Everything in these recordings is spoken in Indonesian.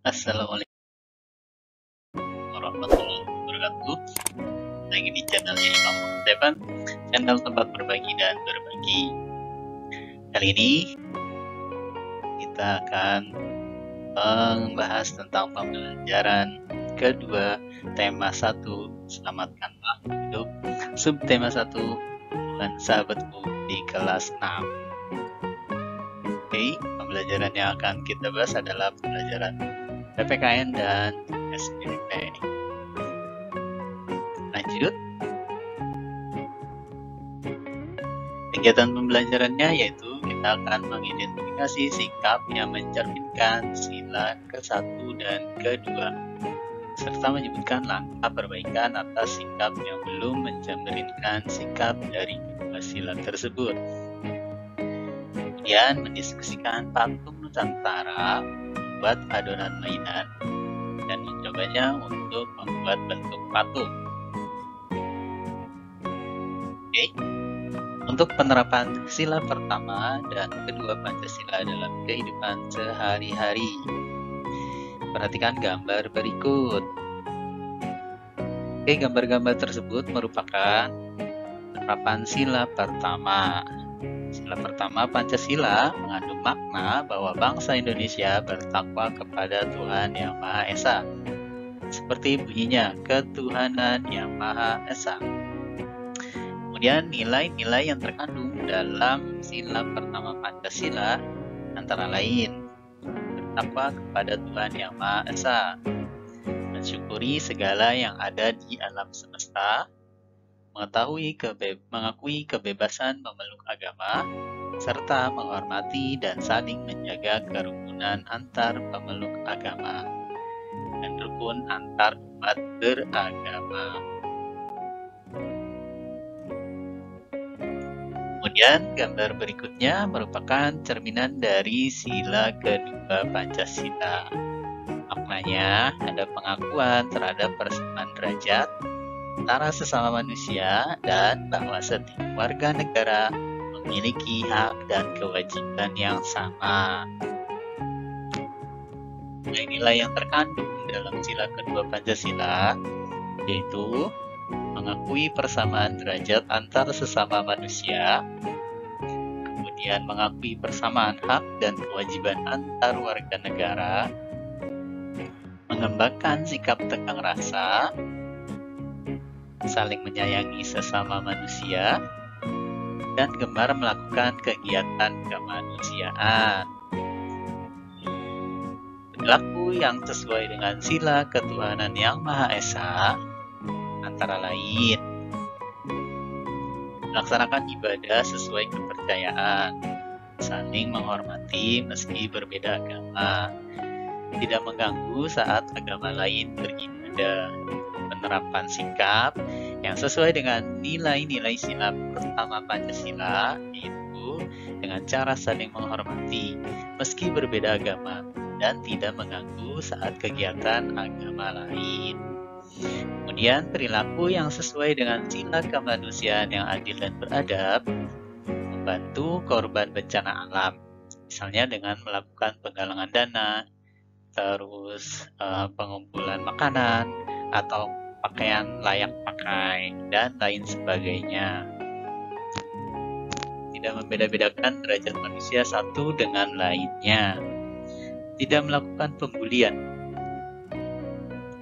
Assalamualaikum warahmatullahi wabarakatuh. Lagi di channelnya Imam Depan, channel tempat berbagi dan berbagi. Kali ini kita akan membahas tentang pembelajaran kedua tema 1, selamatkanlah hidup, subtema 1, bukan sahabatku di kelas 6. Oke, pembelajaran yang akan kita bahas adalah pembelajaran PPKN dan SMP. Lanjut. Kegiatan pembelajarannya yaitu kita akan mengidentifikasi sikap yang mencerminkan sila ke-1 dan ke-2, serta menyebutkan langkah perbaikan atas sikap yang belum mencerminkan sikap dari kedua sila tersebut. Kemudian mendiskusikan patung Nusantara, membuat adonan mainan, dan mencobanya untuk membuat bentuk patung. Oke. Untuk penerapan sila pertama dan kedua Pancasila dalam kehidupan sehari-hari, perhatikan gambar berikut. Oke, gambar-gambar tersebut merupakan penerapan sila pertama. Sila pertama Pancasila mengandung makna bahwa bangsa Indonesia bertakwa kepada Tuhan Yang Maha Esa. Seperti bunyinya, ketuhanan Yang Maha Esa. Kemudian nilai-nilai yang terkandung dalam sila pertama Pancasila antara lain bertakwa kepada Tuhan Yang Maha Esa, mensyukuri segala yang ada di alam semesta, mengakui kebebasan memeluk agama, serta menghormati dan saling menjaga kerukunan antar pemeluk agama dan rukun antar umat beragama. Kemudian gambar berikutnya merupakan cerminan dari sila kedua Pancasila. Maknanya ada pengakuan terhadap persamaan derajat antara sesama manusia dan bahwa setiap warga negara memiliki hak dan kewajiban yang sama. Nilai-nilai yang terkandung dalam sila kedua Pancasila yaitu mengakui persamaan derajat antar sesama manusia, kemudian mengakui persamaan hak dan kewajiban antar warga negara, mengembangkan sikap tegang rasa, saling menyayangi sesama manusia, dan gemar melakukan kegiatan kemanusiaan. Perilaku yang sesuai dengan sila ketuhanan Yang Maha Esa antara lain melaksanakan ibadah sesuai kepercayaan, saling menghormati meski berbeda agama, tidak mengganggu saat agama lain beribadah, penerapan sikap yang sesuai dengan nilai-nilai sila pertama Pancasila, yaitu dengan cara saling menghormati meski berbeda agama dan tidak mengganggu saat kegiatan agama lain. Kemudian perilaku yang sesuai dengan sila kemanusiaan yang adil dan beradab, membantu korban bencana alam, misalnya dengan melakukan penggalangan dana, terus pengumpulan makanan atau pakaian layak pakai, dan lain sebagainya. Tidak membeda-bedakan derajat manusia satu dengan lainnya. Tidak melakukan pembulian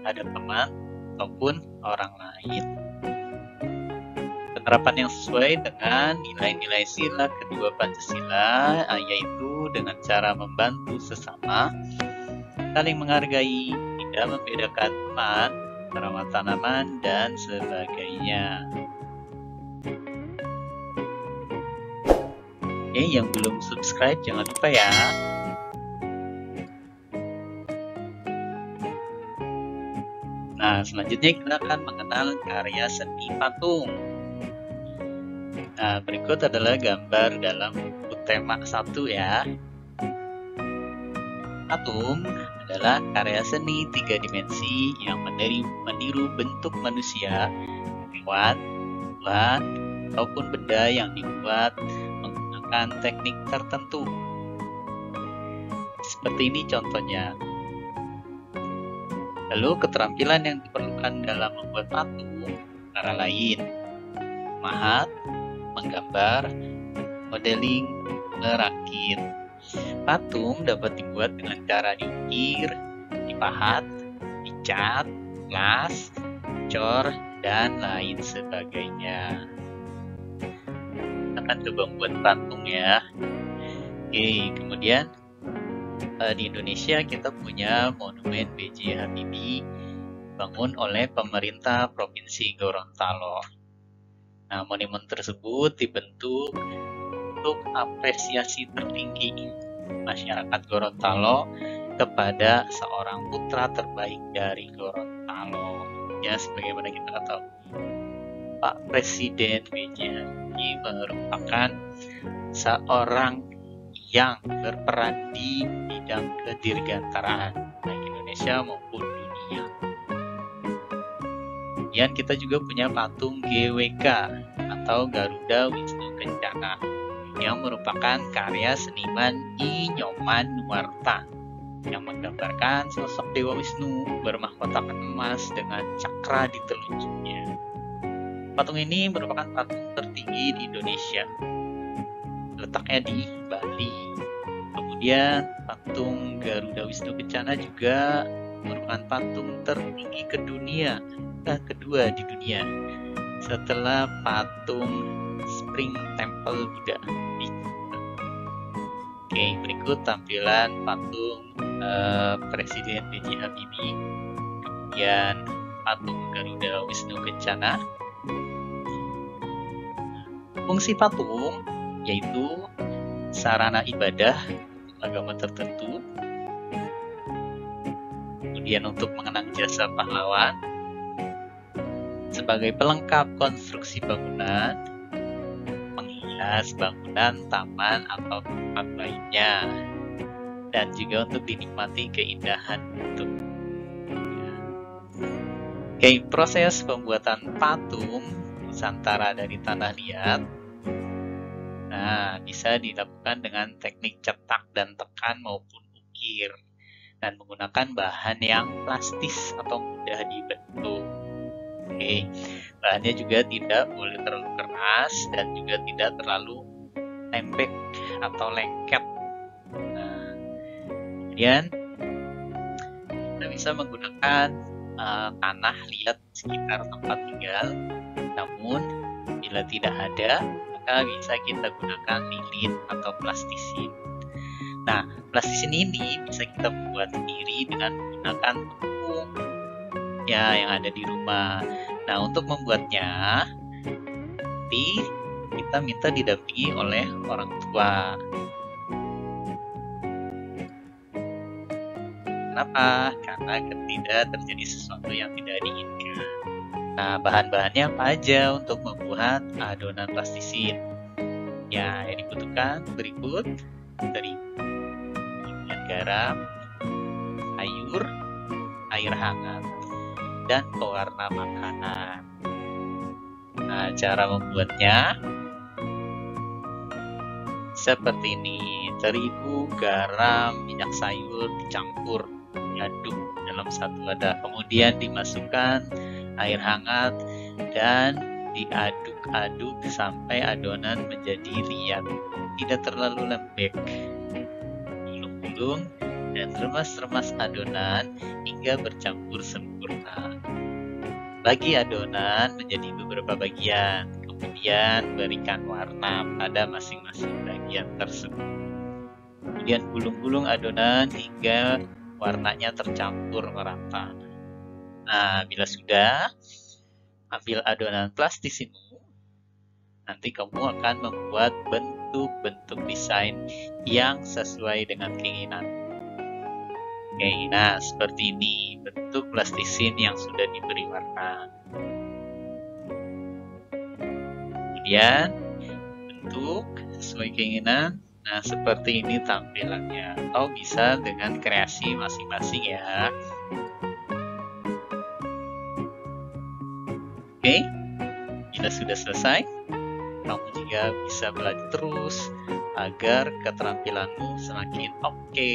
terhadap teman ataupun orang lain. Penerapan yang sesuai dengan nilai-nilai sila kedua Pancasila yaitu dengan cara membantu sesama, saling menghargai, tidak membedakan teman, merawat tanaman, dan sebagainya. Oke, yang belum subscribe jangan lupa ya. Nah, selanjutnya kita akan mengenal karya seni patung. Nah, berikut adalah gambar dalam buku tema 1 ya. Patung adalah karya seni 3 dimensi yang meniru bentuk manusia, hewan, tumbuhan, ataupun benda yang dibuat menggunakan teknik tertentu. Seperti ini contohnya. Lalu keterampilan yang diperlukan dalam membuat patung antara lain memahat, menggambar, modeling, merakit. Patung dapat dibuat dengan cara diukir, dipahat, dicat, las, cor, dan lain sebagainya. Kita akan coba membuat patung ya. Oke, kemudian di Indonesia kita punya Monumen B.J. Habibie dibangun oleh pemerintah Provinsi Gorontalo. Nah, monumen tersebut dibentuk untuk apresiasi tertinggi masyarakat Gorontalo kepada seorang putra terbaik dari Gorontalo. Ya, sebagaimana kita tahu, Pak Presiden B.J. Habibie merupakan seorang yang berperan di bidang kedirgantaraan baik Indonesia maupun dunia. Kemudian kita juga punya patung GWK atau Garuda Wisnu Kencana yang merupakan karya seniman I. Nyoman Nuarta yang menggambarkan sosok Dewa Wisnu bermahkotakan emas dengan cakra di telunjuknya. Patung ini merupakan patung tertinggi di Indonesia, letaknya di Bali. Kemudian patung Garuda Wisnu Kencana juga merupakan patung tertinggi kedua di dunia setelah patung Spring Temple Buddha di Jepang. Oke, berikut tampilan patung Presiden B.J. Habibie, kemudian patung Garuda Wisnu Kencana. Fungsi patung yaitu sarana ibadah agama tertentu, kemudian untuk mengenang jasa pahlawan, sebagai pelengkap konstruksi bangunan, menghias bangunan, taman, atau tempat lainnya, dan juga untuk dinikmati keindahan bentuk. Oke, proses pembuatan patung Nusantara dari tanah liat bisa dilakukan dengan teknik cetak dan tekan maupun ukir dan menggunakan bahan yang plastis atau mudah dibentuk. Oke, bahannya juga tidak boleh terlalu keras dan juga tidak terlalu lembek atau lengket. Kemudian kita bisa menggunakan tanah liat sekitar tempat tinggal. Namun bila tidak ada, maka bisa kita gunakan lilin atau plastisin. Nah, plastisin ini bisa kita buat sendiri dengan menggunakan tepung ya yang ada di rumah. Nah, untuk membuatnya nanti kita minta didampingi oleh orang tua. Kenapa? Karena tidak terjadi sesuatu yang tidak diinginkan. Nah, bahan-bahannya apa aja untuk membuat adonan plastisin? Ya, yang dibutuhkan berikut: terigu, kemudian garam, sayur, air hangat, dan pewarna makanan. Nah, cara membuatnya seperti ini: terigu, garam, minyak sayur dicampur, diaduk dalam satu wadah, kemudian dimasukkan air hangat dan diaduk-aduk sampai adonan menjadi liat, tidak terlalu lembek. Gulung-gulung dan remas-remas adonan hingga bercampur sempurna. Bagi adonan menjadi beberapa bagian, kemudian berikan warna pada masing-masing bagian tersebut. Kemudian gulung-gulung adonan hingga warnanya tercampur merata. Nah, bila sudah, ambil adonan plastisinmu. Nanti kamu akan membuat bentuk-bentuk desain yang sesuai dengan keinginan. Oke, nah seperti ini bentuk plastisin yang sudah diberi warna. Kemudian bentuk sesuai keinginan. Nah, seperti ini tampilannya. Atau bisa dengan kreasi masing-masing ya. Oke, bila sudah selesai, kamu juga bisa belajar terus agar keterampilanmu semakin oke.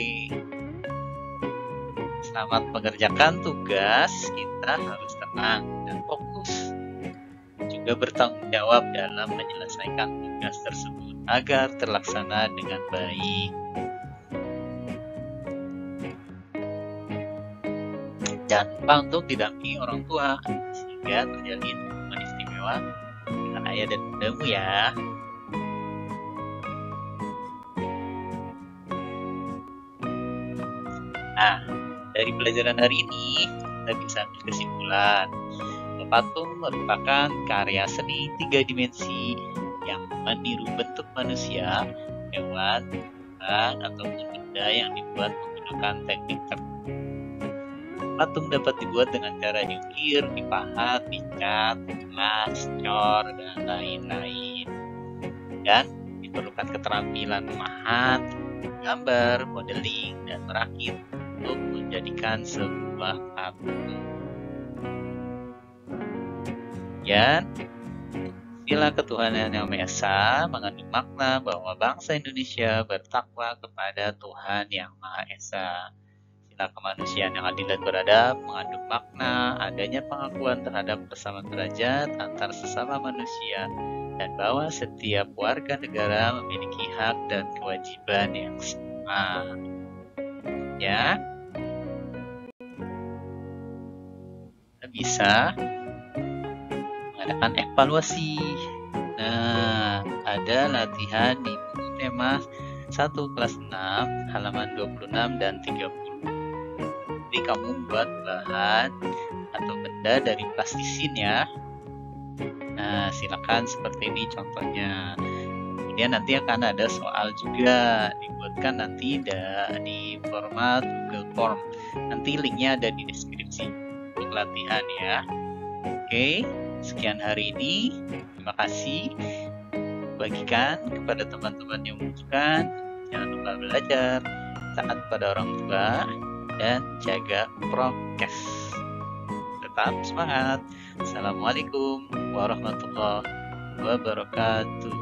Selamat mengerjakan tugas, kita harus tenang dan fokus. Juga bertanggung jawab dalam menyelesaikan tugas tersebut agar terlaksana dengan baik. Jangan lupa untuk didampingi orang tua sehingga terjalin hubungan istimewa dengan ayah dan bundamu ya. Nah, dari pelajaran hari ini kita bisa ambil kesimpulan bahwa patung merupakan karya seni 3 dimensi yang meniru bentuk manusia, hewan, ataupun benda yang dibuat menggunakan teknik tertentu. Patung dapat dibuat dengan cara diukir, dipahat, dicat, dilas, cor, dan lain-lain. Dan diperlukan keterampilan memahat, gambar, modeling, dan merakit untuk menjadikan sebuah patung. Dan sila ketuhanan yang Maha Esa mengandung makna bahwa bangsa Indonesia bertakwa kepada Tuhan yang Maha Esa. Sila kemanusiaan yang adil dan beradab mengandung makna adanya pengakuan terhadap persamaan derajat antar sesama manusia dan bahwa setiap warga negara memiliki hak dan kewajiban yang sama. Ya, kita bisa mengadakan evaluasi. Nah, ada latihan di buku tema 1 kelas 6 halaman 26 dan 30. Jadi kamu buat bahan atau benda dari plastisin ya. Nah, silakan seperti ini contohnya. Kemudian nanti akan ada soal juga, dibuatkan nanti di format Google Form. Nanti linknya ada di deskripsi untuk latihan ya. Oke, sekian hari ini. Terima kasih. Bagikan kepada teman-teman yang membutuhkan. Jangan lupa belajar, taat pada orang tua, dan jaga prokes. Tetap semangat. Assalamualaikum warahmatullahi wabarakatuh.